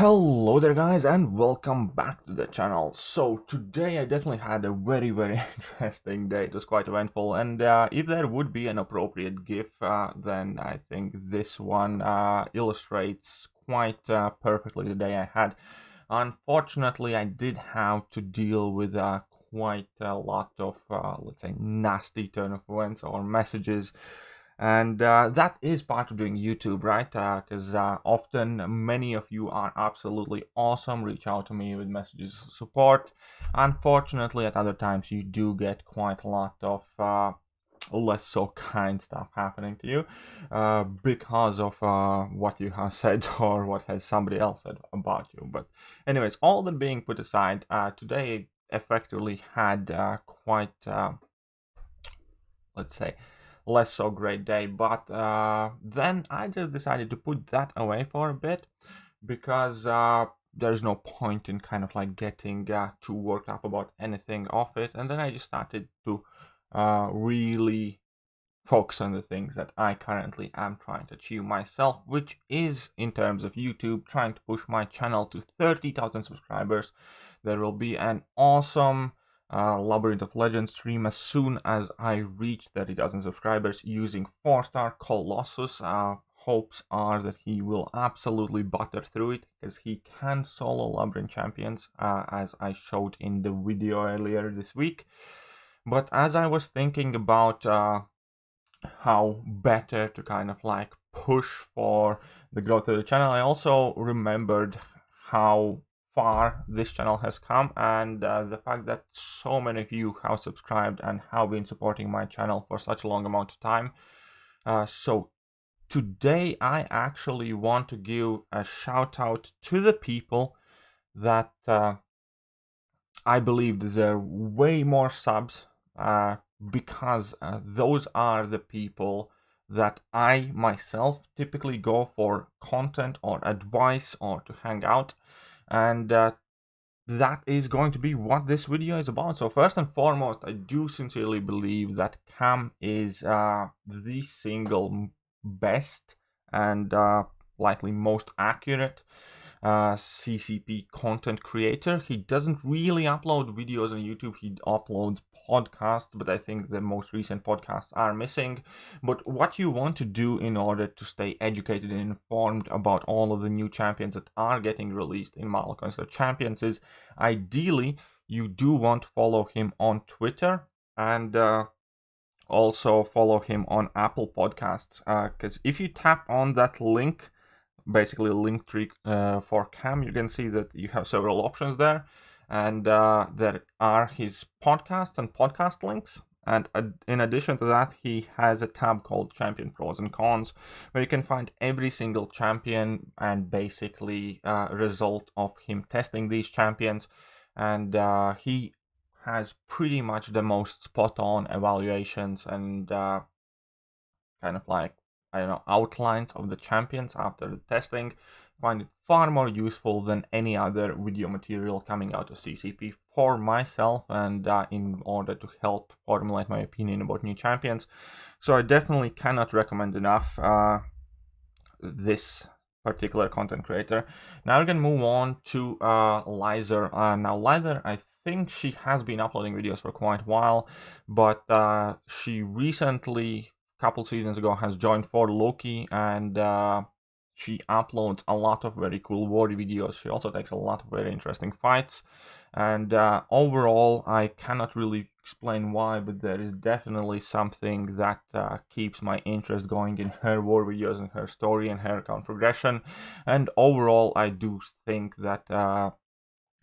Hello there guys and welcome back to the channel. So today I definitely had a very interesting day. It was quite eventful, and if there would be an appropriate GIF, then I think this one illustrates quite perfectly the day I had. Unfortunately, I did have to deal with quite a lot of, let's say, nasty turn of events or messages. And that is part of doing YouTube, right? Because often many of you are absolutely awesome, reach out to me with messages of support. Unfortunately, at other times you do get quite a lot of less so kind stuff happening to you because of what you have said or what has somebody else said about you. But anyways, all that being put aside, today effectively had quite let's say less so great day, but then I just decided to put that away for a bit because there's no point in kind of like getting too worked up about anything of it. And then I just started to really focus on the things that I currently am trying to achieve myself, which is, in terms of YouTube, trying to push my channel to 30,000 subscribers. There will be an awesome Labyrinth of Legends stream as soon as I reach 30,000 subscribers using 4-star Colossus. Hopes are that he will absolutely butter through it, because he can solo Labyrinth champions, as I showed in the video earlier this week. But as I was thinking about how better to kind of like push for the growth of the channel, I also remembered how far this channel has come, and the fact that so many of you have subscribed and have been supporting my channel for such a long amount of time. So today I actually want to give a shout out to the people that I believe deserve way more subs, because those are the people that I myself typically go for content or advice or to hang out, and that is going to be what this video is about. So first and foremost, I do sincerely believe that Cam is the single best and likely most accurate CCP content creator. He doesn't really upload videos on YouTube, he uploads podcasts, but I think the most recent podcasts are missing. But what you want to do in order to stay educated and informed about all of the new champions that are getting released in Marvel Concert Champions is, ideally, you do want to follow him on Twitter, and also follow him on Apple Podcasts, because if you tap on that link, basically a link tree for Cam, you can see that you have several options there, and there are his podcasts and podcast links. And in addition to that, he has a tab called Champion Pros and Cons, where you can find every single champion and basically result of him testing these champions. And he has pretty much the most spot on evaluations and kind of like, I don't know, outlines of the champions after the testing. Find it far more useful than any other video material coming out of CCP for myself, and in order to help formulate my opinion about new champions. So I definitely cannot recommend enough this particular content creator. Now we're gonna move on to Lizer. Now Lizer, I think she has been uploading videos for quite a while, but she recently, couple seasons ago, has joined for Loki, and she uploads a lot of very cool war videos. She also takes a lot of very interesting fights, and overall I cannot really explain why, but there is definitely something that keeps my interest going in her war videos and her story and her account progression. And overall I do think that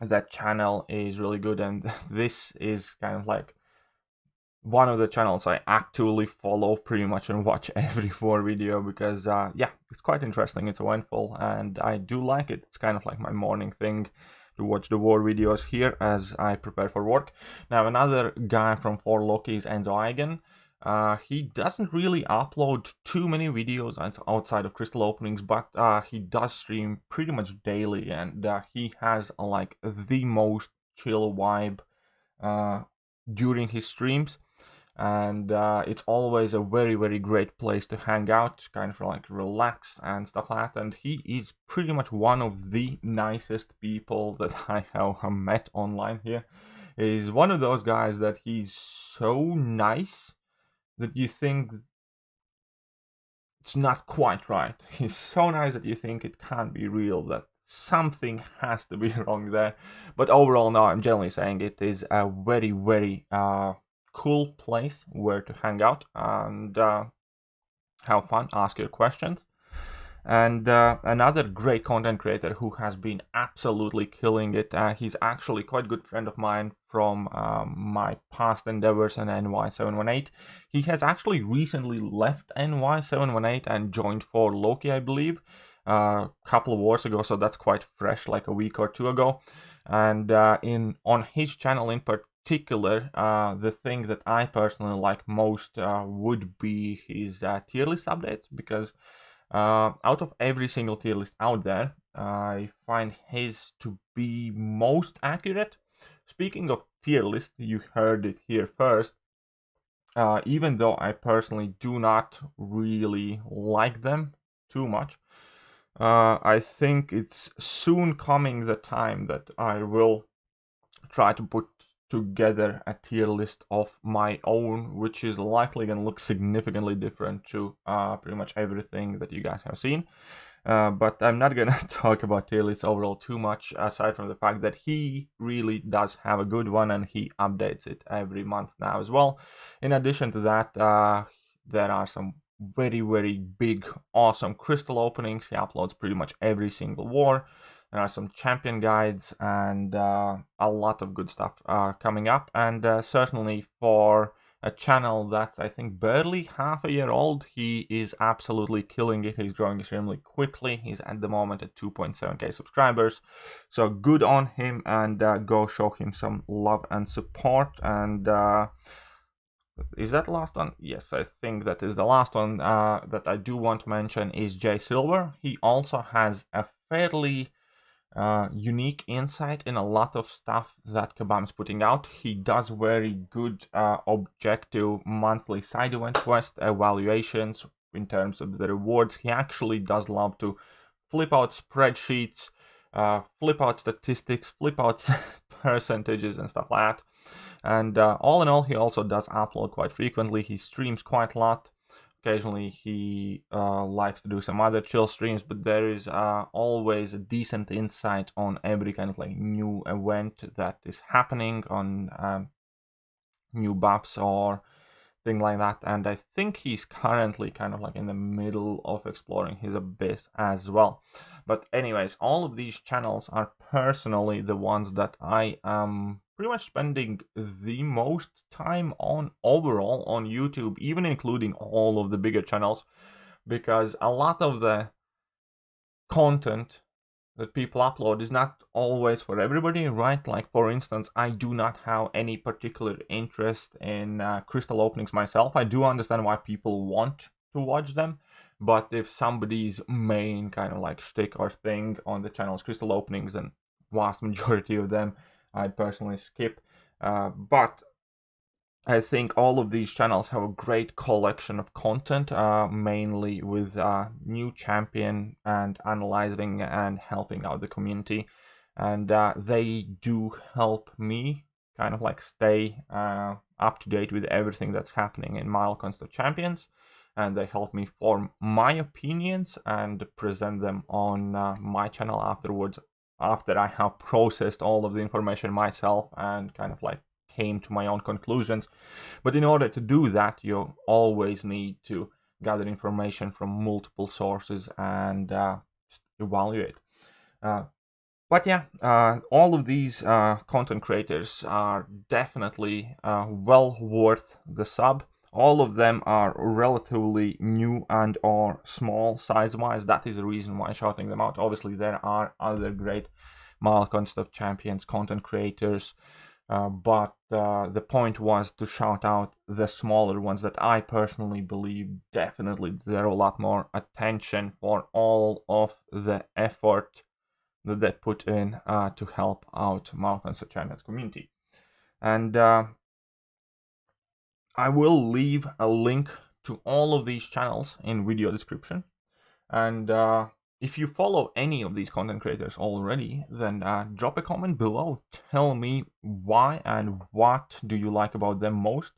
that channel is really good, and this is kind of like one of the channels I actively follow pretty much and watch every war video, because yeah, it's quite interesting, it's eventful, and I do like it. It's kind of like my morning thing to watch the war videos here as I prepare for work. Now another guy from For Loki is Enzo Eigen. He doesn't really upload too many videos outside of crystal openings, but he does stream pretty much daily, and he has like the most chill vibe during his streams. and it's always a very, very great place to hang out, kind of like relax and stuff like that. And he is pretty much one of the nicest people that I have met online here. He's one of those guys that he's so nice that you think it's not quite right. He's so nice that you think it can't be real, that something has to be wrong there. But overall, no, I'm generally saying it is a very, very cool place where to hang out and have fun, ask your questions. And another great content creator who has been absolutely killing it. He's actually quite a good friend of mine from my past endeavors in NY718. He has actually recently left NY718 and joined for Loki, I believe, a couple of hours ago. So that's quite fresh, like a week or two ago. And on his channel in particular, the thing that I personally like most would be his tier list updates, because out of every single tier list out there, I find his to be most accurate. Speaking of tier list, you heard it here first. Even though I personally do not really like them too much, I think it's soon coming the time that I will try to put together a tier list of my own, which is likely going to look significantly different to pretty much everything that you guys have seen. But I'm not going to talk about tier lists overall too much, aside from the fact that he really does have a good one and he updates it every month now as well. In addition to that, there are some very, very big, awesome crystal openings. He uploads pretty much every single war. There are some champion guides and a lot of good stuff coming up. And certainly for a channel that's, I think, barely half a year old, he is absolutely killing it. He's growing extremely quickly. He's at the moment at 2.7k subscribers. So good on him, and go show him some love and support. And is that the last one? Yes, I think that is the last one that I do want to mention is Jae Sylvr. He also has a fairly unique insight in a lot of stuff that Kabam's putting out. He does very good objective monthly side event quest evaluations in terms of the rewards. He actually does love to flip out spreadsheets, flip out statistics, flip out percentages and stuff like that. And all in all, he also does upload quite frequently. He streams quite a lot. Occasionally he likes to do some other chill streams, but there is always a decent insight on every kind of like new event that is happening, on new buffs or thing like that. And I think he's currently kind of like in the middle of exploring his abyss as well. But anyways, all of these channels are personally the ones that I am pretty much spending the most time on overall on YouTube, even including all of the bigger channels, because a lot of the content that people upload is not always for everybody, right? Like, for instance, I do not have any particular interest in crystal openings myself. I do understand why people want to watch them, but if somebody's main kind of like shtick or thing on the channel is crystal openings, then vast majority of them I'd personally skip. But I think all of these channels have a great collection of content, mainly with new champion and analyzing and helping out the community. And they do help me kind of like stay up to date with everything that's happening in Milecoins of Champions. And they help me form my opinions and present them on my channel afterwards, after I have processed all of the information myself and kind of like came to my own conclusions. But in order to do that, you always need to gather information from multiple sources and evaluate. But yeah, all of these content creators are definitely well worth the sub. All of them are relatively new and or small size-wise. That is the reason why I'm shouting them out. Obviously, there are other great Milecoins of Champions content creators, but the point was to shout out the smaller ones that I personally believe definitely deserve a lot more attention for all of the effort that they put in to help out Milecoins of Champions community. And I will leave a link to all of these channels in video description. And if you follow any of these content creators already, then drop a comment below. Tell me why and what do you like about them most.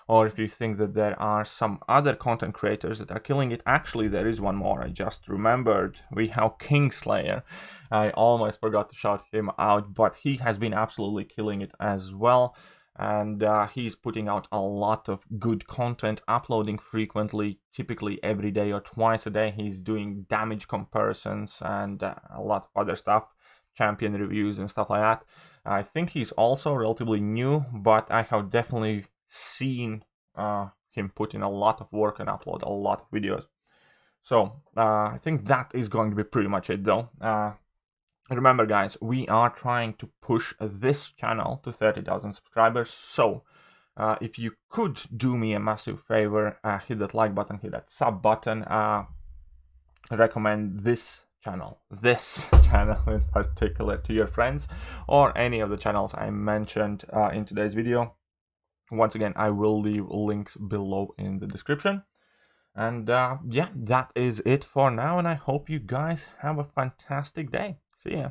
Or if you think that there are some other content creators that are killing it. Actually, there is one more. I just remembered. We have Kingslayer. I almost forgot to shout him out, but he has been absolutely killing it as well. And he's putting out a lot of good content, uploading frequently, typically every day or twice a day. He's doing damage comparisons and a lot of other stuff, champion reviews and stuff like that. I think he's also relatively new, but I have definitely seen him put in a lot of work and upload a lot of videos. So I think that is going to be pretty much it though. Remember guys, we are trying to push this channel to 30,000 subscribers, so if you could do me a massive favor, hit that like button, hit that sub button, recommend this channel in particular to your friends, or any of the channels I mentioned in today's video. Once again, I will leave links below in the description. And yeah, that is it for now, and I hope you guys have a fantastic day. See ya.